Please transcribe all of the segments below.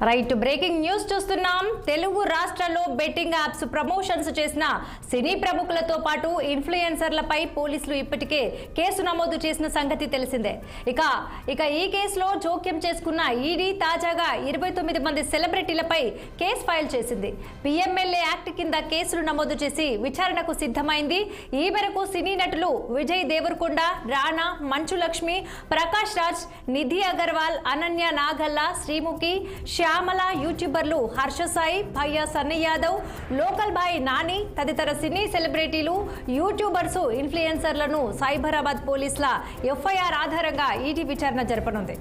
Right breaking news చూస్తున్నాం. తెలుగు రాష్ట్రాల్లో betting apps promotions చేసిన సినీ ప్రముఖులతో పాటు ఇన్ఫ్లుయెన్సర్లపై పోలీసులు ఇప్పటికే కేసు నమోదు చేసిన సంగతి తెలిసిందే. ఇక ఈ కేసులో జోక్యం చేసుకున్న ఈడీ తాజాగా 29 మంది సెలబ్రిటీలపై కేసు ఫైల్ చేసింది. పిఎంఎల్ఏ యాక్ట్ కింద కేసులు నమోదు చేసి విచారణకు సిద్ధమైంది. ఈ మేరకు సినీ నటులు విజయ్ దేవరకొండ, రానా, మంచు లక్ష్మి, ప్రకాష్ రాజ్, నిధి అగర్వాల్, అనన్య నాగల్లా, శ్రీముఖి, శ్యామల, యూట్యూబర్లు హర్ష సాయి, భయ్యా సన్నీ యాదవ్, లోకల్ బాయ్ నాని తదితర సినీ సెలబ్రిటీలు, యూట్యూబర్స్, ఇన్ఫ్లుయెన్సర్లను సైబరాబాద్ పోలీసుల ఎఫ్ఐఆర్ ఆధారంగా ఈడీ విచారణ జరపనుంది.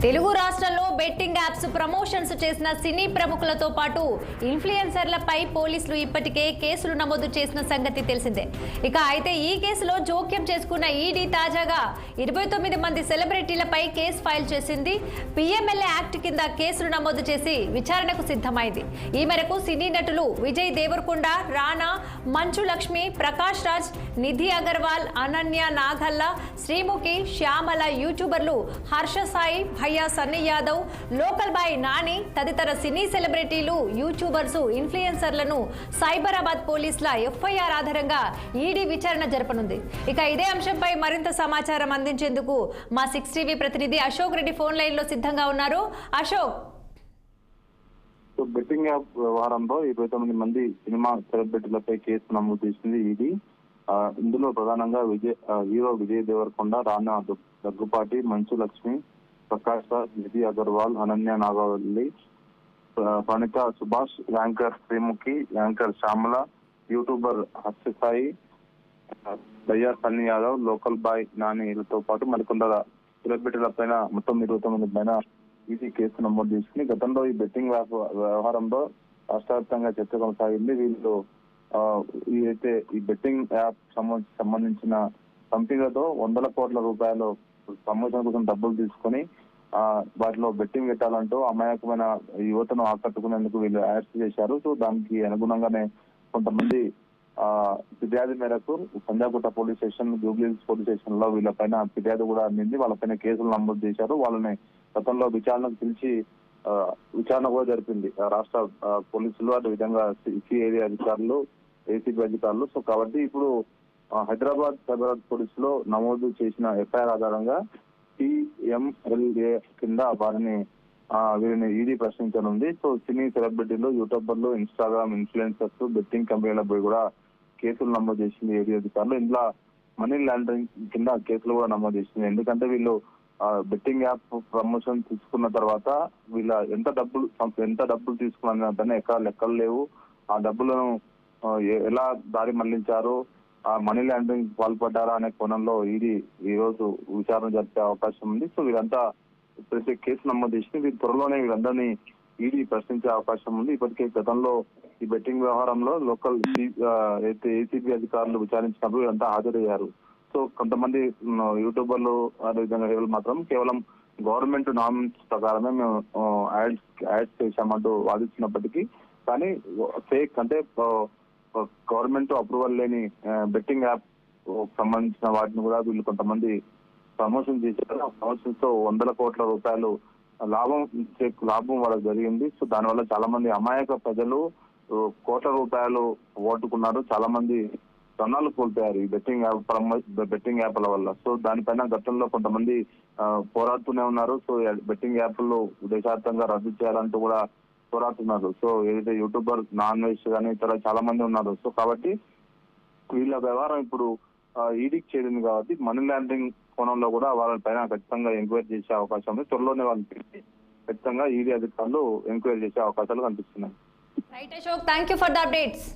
తెలుగు రాష్ట్రాల్లో బెట్టింగ్ యాప్స్ ప్రమోషన్స్ చేసిన సినీ ప్రముఖులతో పాటు ఇన్ఫ్లుయెన్సర్లపై పోలీసులు ఇప్పటికే కేసులు నమోదు చేసిన సంగతి తెలిసిందే. అయితే ఈ కేసులో జోక్యం చేసుకున్న ఈడీ తాజాగా 29 మంది సెలబ్రిటీలపై కేసు ఫైల్ చేసింది. పిఎంఎల్ఏ యాక్ట్ కింద కేసులు నమోదు చేసి విచారణకు సిద్ధమైంది. ఈ మేరకు సినీ నటులు విజయ్ దేవరకొండ, రానా, మంచు లక్ష్మి, ప్రకాష్ రాజ్, నిధి అగర్వాల్, అనన్య నాగల్లా, శ్రీముఖి, శ్యామల, యూట్యూబర్లు హర్ష సాయి, భయ్యా సన్నీ యాదవ్, లోకల్ బాయ్ నాని తదితర సినీ సెలబ్రిటీలు, యూట్యూబర్స్, ఇన్ఫ్లుయెన్సర్లను సైబరాబాద్ పోలీసుల ఎఫ్ఐఆర్ ఆధారంగా ఈడీ విచారణ జరపనుంది. ఇదే అంశంపై మరింత సమాచారం అందించేందుకు మా 6 టీవీ ప్రతినిధి అశోక్ రెడ్డి ఫోన్ లైన్ లో సిద్ధంగా ఉన్నారు. అశోక్, బెట్టింగ్ యాప్ వ్యవహారంలో 29 మంది సినిమా సెలబ్రిటీలపై కేసు నమోదు చేసింది ఈడీ. ఇందులో ప్రధానంగా hero Vijay Deverakonda, Rana Daggubati, Manchu Lakshmi, Prakash Raj, Nidhi Agarwal, Ananya Nagavalli, Pranitha Subhash, anchor Sreemukhi, anchor Shyamala, YouTuber Harsha Sai, Bhayya Sunny Yadav, local boy నానిలతో పాటు మరికొందరు సెలబ్రిటీల పైన మొత్తం 29 పైన ఈడీ కేసు నమోదు చేసింది. గతంలో ఈ బెట్టింగ్ వ్యవహారంలో రాష్ట్ర వ్యాప్తంగా చర్చ కొనసాగింది. వీళ్ళు ఈ బెట్టింగ్ యాప్ సంబంధించిన కంపెనీలతో 100 కోట్ల రూపాయలు ప్రమోషన్ కోసం డబ్బులు తీసుకుని వాటిలో బెట్టింగ్ పెట్టాలంటూ అమాయకమైన యువతను ఆకట్టుకునేందుకు వీళ్ళు యాడ్స్ చేశారు. సో దానికి అనుగుణంగానే కొంతమంది ఫిర్యాదు మేరకు Panjagutta police station, Jubilee Hills police station లో వీళ్ళపైన ఫిర్యాదు కూడా అందింది. వాళ్ళపైన కేసులు నమోదు చేశారు. వాళ్ళని గతంలో విచారణకు పిలిచి విచారణ కూడా జరిపింది రాష్ట్ర పోలీసులు, అదే విధంగా సిఐడి అధికారులు, ఏసీబీ అధికారులు. సో కాబట్టి ఇప్పుడు హైదరాబాద్ సైబరాబాద్ పోలీసులో నమోదు చేసిన ఎఫ్ఐఆర్ ఆధారంగా పిఎంఎల్ఏ కింద వీరిని ఈడీ ప్రశ్నించనుంది. సో సినీ సెలబ్రిటీలు, యూట్యూబర్లు, ఇన్స్టాగ్రామ్ ఇన్ఫ్లుయెన్సర్స్, బెట్టింగ్ కంపెనీలపై కూడా కేసులు నమోదు చేసింది ఏడీ అధికారులు. ఇందులో మనీ లాండరింగ్ కింద కేసులు కూడా నమోదు చేసింది. ఎందుకంటే వీళ్ళు బెట్టింగ్ యాప్ ప్రమోషన్ తీసుకున్న తర్వాత వీళ్ళ ఎంత డబ్బులు తీసుకున్న ఎక్కడ లెక్కలు లేవు. ఆ డబ్బులను ఎలా దారి మళ్లించారు, మనీ లాండరింగ్ పాల్పడ్డారా అనే కోణంలో ఈడీ ఈ రోజు విచారణ జరిపే అవకాశం ఉంది. సో వీరంతా ప్రత్యేక కేసు నమోదు చేసింది. వీరి త్వరలోనే వీరందరినీ ఈడీ ప్రశ్నించే అవకాశం ఉంది. ఇప్పటికే గతంలో ఈ బెట్టింగ్ వ్యవహారంలో లోకల్ ఏసీబీ అధికారులు విచారించినప్పుడు వీరంతా హాజరయ్యారు. సో కొంతమంది యూట్యూబర్లు అదేవిధంగా మాత్రం కేవలం గవర్నమెంట్ నామ్స్ ప్రకారమే మేము యాడ్స్ చేశామంటూ వాదిస్తున్నప్పటికీ కానీ ఫేక్ అంటే గవర్నమెంట్ అప్రూవల్ లేని బెట్టింగ్ యాప్ సంబంధించిన వాటిని కూడా వీళ్ళు కొంతమంది ప్రమోషన్ చేశారు. ఆ ప్రమోషన్స్ తో 100 కోట్ల రూపాయలు లాభం వాళ్ళకి జరిగింది. సో దానివల్ల చాలా మంది అమాయక ప్రజలు కోట్ల రూపాయలు ఓటుకున్నారు. చాలా మంది రుణాలు కోల్పోయారు ఈ బెట్టింగ్ యాప్ల వల్ల. సో దానిపైన గతంలో కొంతమంది పోరాడుతూనే ఉన్నారు. సో బెట్టింగ్ యాప్లు దేశవ్యాప్తంగా రద్దు చేయాలంటూ కూడా పోరాడుతున్నారు. సో ఏదైతే యూట్యూబర్, నాన్ వెజ్ కానీ ఇతర చాలా మంది ఉన్నారు. సో కాబట్టి వీళ్ళ వ్యవహారం ఇప్పుడు ఈడీకి చేరింది కాబట్టి మనీ లాండరింగ్ కోణంలో కూడా వాళ్ళపైన ఖచ్చితంగా ఎంక్వైరీ చేసే అవకాశం ఉంది. త్వరలోనే వాళ్ళు పెట్టి ఖచ్చితంగా ఈడీ అధికారులు ఎంక్వైరీ చేసే అవకాశాలు కనిపిస్తున్నాయి. Right Ashok, thank you for the updates.